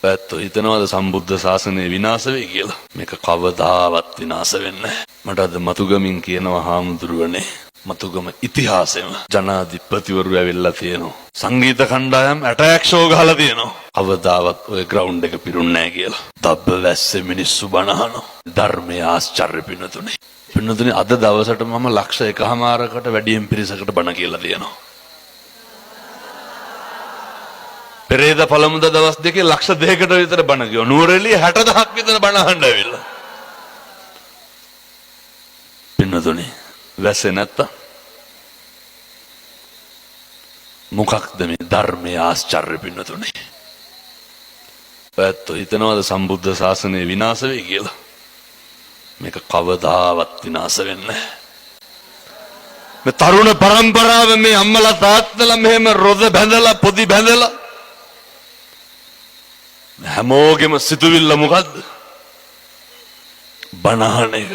පැත්තෝ හිතනවාද සම්බුද්ධ ශාසනය විනාශ වෙයි කියලා? මේක කවදාවත් විනාශ වෙන්නේ නැහැ. මට අද මතුගමින් කියනවා හාමුදුරුවනේ, මතුගම ඉතිහාසෙම ජනාධිපතිවරු ඇවිල්ලා තියෙනවා. සංගීත කණ්ඩායම් ඇටැක් ෂෝ ගහලා තියෙනවා. කවදාවත් ඔය ග්‍රවුන්ඩ් එක පිරුන්නේ නැහැ කියලා. දබ්බ වැස්සේ මිනිස්සු බනහනවා. ධර්මයේ ආශ්චර්ය පිනතුනේ. පිනතුනේ අද දවසට මම ලක්ෂ 1.5කට වැඩියෙන් පිරිසකට බණ කියලා තියෙනවා. පෙරේද පළමුද දවස් දෙකේ ලක්ෂ 2කට විතර බණ කියව. නුවරඑළිය 60000ක් විතර බණ අහන්න ඇවිල්ලා. පින්නතුනේ වැස්සේ නැත්තම් මොකක්ද මේ ධර්මයේ ආශ්චර්ය පින්නතුනේ? පැත්තෝ හිතනවාද සම්බුද්ධ ශාසනය විනාශ වෙයි කියලා? මේක කවදාවත් විනාශ වෙන්නේ නැහැ. මේ තරුණ පරම්පරාව මේ අම්මලා තාත්තලා මෙහෙම රොද බැඳලා පොදි බැඳලා හැමෝගෙම සිතුවිල්ල මොකද්ද? බණහන එක.